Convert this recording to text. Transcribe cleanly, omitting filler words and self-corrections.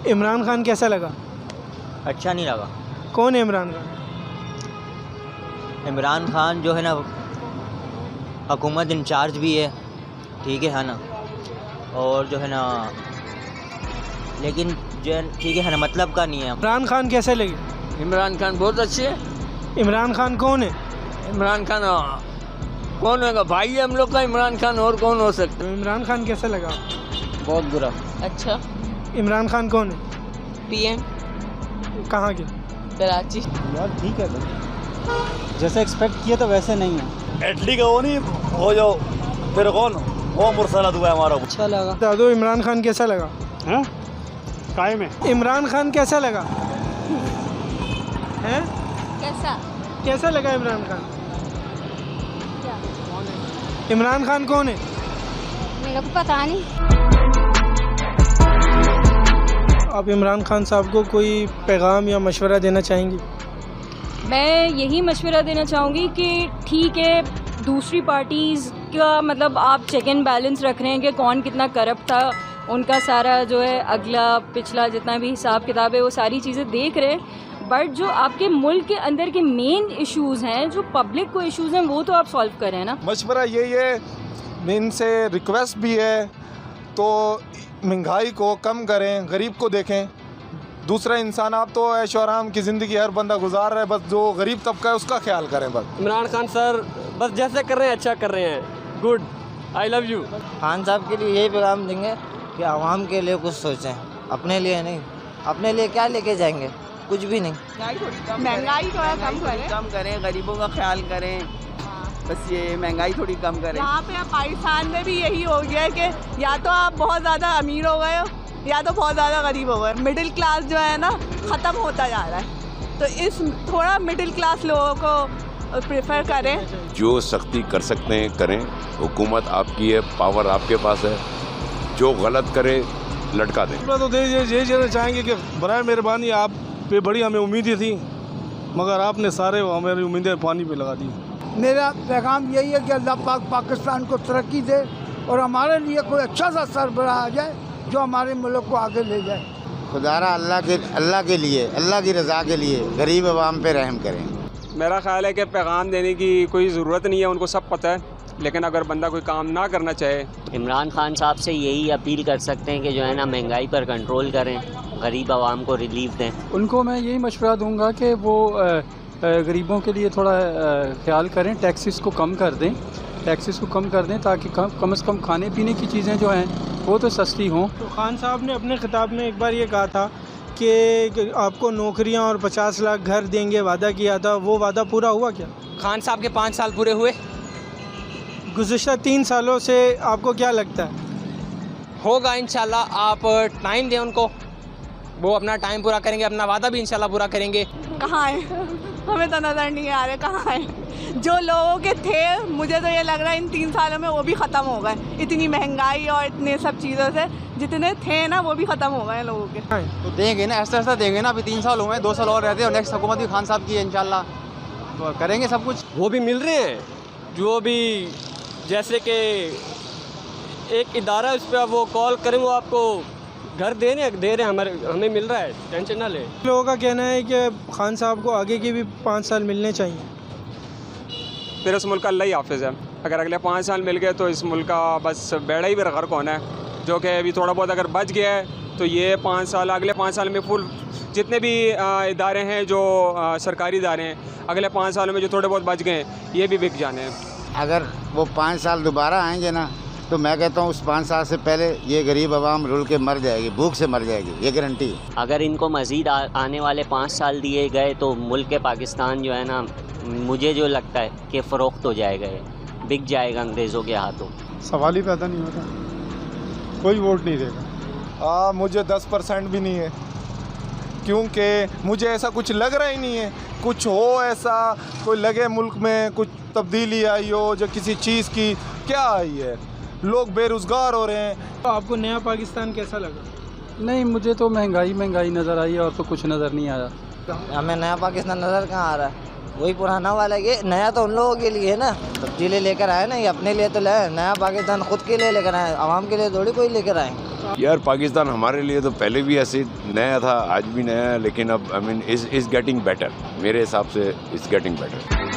इमरान खान कैसा लगा? अच्छा नहीं लगा। कौन है इमरान खान? इमरान खान जो है ना हुकूमत इंचार्ज भी है, ठीक है ना, और जो है ना लेकिन जो है ठीक है ना मतलब का नहीं है। इमरान खान कैसे लगे? इमरान खान बहुत अच्छे है। इमरान खान कौन है? इमरान खान कौन होगा? भाई है हम लोग का इमरान खान, और कौन हो सकता है? इमरान खान कैसा लगा? बहुत बुरा। अच्छा। इमरान खान कौन है? पीएम कहाँ के? कराची। यार ठीक है भाई, जैसे एक्सपेक्ट किया तो वैसे नहीं है। इटली का वो नहीं हो जो फिर कौन वो मुरसला दुआ हमारा। अच्छा लगा। दादो इमरान खान कैसा लगा? हाँ कायम है। इमरान खान कैसा लगा? हैं? कैसा लगा इमरान खान? इमरान खान कौन है? मेरे को पता नहीं। आप इमरान खान साहब को कोई पैगाम या मशवरा देना चाहेंगी? मैं यही मशवरा देना चाहूँगी कि ठीक है, दूसरी पार्टीज़ का मतलब आप चेक एंड बैलेंस रख रहे हैं कि कौन कितना करप्ट था, उनका सारा जो है अगला पिछला जितना भी हिसाब किताब है वो सारी चीज़ें देख रहे हैं, बट जो आपके मुल्क के अंदर के मेन इश्यूज़ हैं, जो पब्लिक को इश्यूज़ हैं, वो तो आप सॉल्व करें ना। मशवरा यही है, इनसे रिक्वेस्ट भी है तो महंगाई को कम करें, गरीब को देखें। दूसरा इंसान आप तो ऐशो आराम की ज़िंदगी हर बंदा गुजार रहा है, बस जो गरीब तबका है उसका ख्याल करें बस। इमरान खान सर बस जैसे कर रहे हैं अच्छा कर रहे हैं, good, I love you. Khan साहब के लिए यही पैगाम देंगे कि आवाम के लिए कुछ सोचें, अपने लिए नहीं। अपने लिए क्या लेके जाएंगे? कुछ भी नहीं। महंगाई थोड़ा कम करें, गरीबों का ख्याल करें, बस ये महंगाई थोड़ी कम करें। यहाँ पे पाकिस्तान में भी यही हो गया है कि या तो आप बहुत ज़्यादा अमीर हो गए हो या तो बहुत ज़्यादा गरीब हो गए। मिडिल क्लास जो है ना ख़त्म होता जा रहा है, तो इस थोड़ा मिडिल क्लास लोगों को प्रेफर करें। जो सख्ती कर सकते हैं करें, हुकूमत आपकी है, पावर आपके पास है, जो गलत करे लटका दें। तो यही कहना चाहेंगे कि बराए मेहरबानी आप पे बड़ी हमें उम्मीदें थी, मगर आपने सारे हमारी उम्मीदें पानी पे लगा दी। मेरा पैगाम यही है कि अल्लाह पाक पाकिस्तान को तरक्की दे और हमारे लिए कोई अच्छा सा सरबराह आ जाए जो हमारे मुल्क को आगे ले जाए। खुदारा अल्लाह के लिए, अल्लाह की रज़ा के लिए गरीब अवाम पे रहम करें। मेरा ख्याल है कि पैगाम देने की कोई ज़रूरत नहीं है, उनको सब पता है, लेकिन अगर बंदा कोई काम ना करना चाहे। इमरान खान साहब से यही अपील कर सकते हैं कि जो है ना महंगाई पर कंट्रोल करें, गरीब आवाम को रिलीफ दें। उनको मैं यही मशवरा दूंगा कि वो गरीबों के लिए थोड़ा ख्याल करें, टैक्सेस को कम कर दें, ताकि कम से कम खाने पीने की चीज़ें जो हैं वो तो सस्ती हों। तो खान साहब ने अपने खिताब में एक बार ये कहा था कि आपको नौकरियां और 50 लाख घर देंगे, वादा किया था, वो वादा पूरा हुआ क्या? खान साहब के 5 साल पूरे हुए। गुज़िश्ता 3 सालों से आपको क्या लगता है? होगा इंशाल्लाह, आप टाइम दें उनको, वो अपना टाइम पूरा करेंगे, अपना वादा भी इंशाल्लाह पूरा करेंगे। कहाँ है? हमें तो नज़र नहीं आ रहे कहाँ है। जो लोगों के थे, मुझे तो ये लग रहा है इन 3 सालों में वो भी ख़त्म हो गए। इतनी महंगाई और इतने सब चीज़ों से जितने थे ना वो भी ख़त्म हो गए लोगों के। तो देंगे ना, ऐसा देंगे ना। अभी 3 साल हुए हैं, 2 साल और रहते हैं और नेक्स्ट हुकूमत भी खान साहब की है इंशाल्लाह, तो करेंगे सब कुछ। वो भी मिल रहे हैं, जो भी जैसे कि एक इदारा उस पर वो कॉल करें, वो आपको घर दे रहे हैं, हमें मिल रहा है, टेंशन ना ले। लोगों का कहना है कि खान साहब को आगे के भी 5 साल मिलने चाहिए। फिर इस मुल्क का अल्लाह ही हाफिज़ है, अगर अगले 5 साल मिल गए तो इस मुल्क का बस बेड़ा ही बेगर्क होना है, जो कि अभी थोड़ा बहुत अगर बच गया है तो ये 5 साल, अगले 5 साल में फुल जितने भी इदारे हैं जो सरकारी इदारे हैं, अगले 5 सालों में जो थोड़े बहुत बच गए ये भी बिक जाने हैं। अगर वो 5 साल दोबारा आएंगे ना, तो मैं कहता हूँ उस 5 साल से पहले ये गरीब आवाम रुल के मर जाएगी, भूख से मर जाएगी, ये गारंटी है। अगर इनको मज़ीद आने वाले 5 साल दिए गए तो मुल्क पाकिस्तान जो है ना, मुझे जो लगता है कि फ़रोख्त हो जाएगा, बिक जाएगा अंग्रेज़ों के हाथों। सवाल ही पैदा नहीं होता, कोई वोट नहीं देगा। मुझे 10% भी नहीं है, क्योंकि मुझे ऐसा कुछ लग रहा ही नहीं है। कुछ हो ऐसा कोई लगे मुल्क में कुछ तब्दीली आई हो, जो किसी चीज़ की क्या आई है, लोग बेरोज़गार हो रहे हैं। तो आपको नया पाकिस्तान कैसा लगा? नहीं, मुझे तो महंगाई नज़र आई और तो कुछ नज़र नहीं आया। हमें नया पाकिस्तान नज़र कहाँ आ रहा है? वही पुराना वाला, ये नया तो उन लोगों के लिए है ना, तब्दीली लेकर आए ना, ये अपने लिए तो लाए, नया पाकिस्तान खुद के लिए लेकर आए, आवाम के लिए थोड़ी कोई लेकर आए। यार पाकिस्तान हमारे लिए तो पहले भी ऐसे नया था, आज भी नया है, लेकिन अब I mean is getting better, मेरे हिसाब से इज गेटिंग बेटर।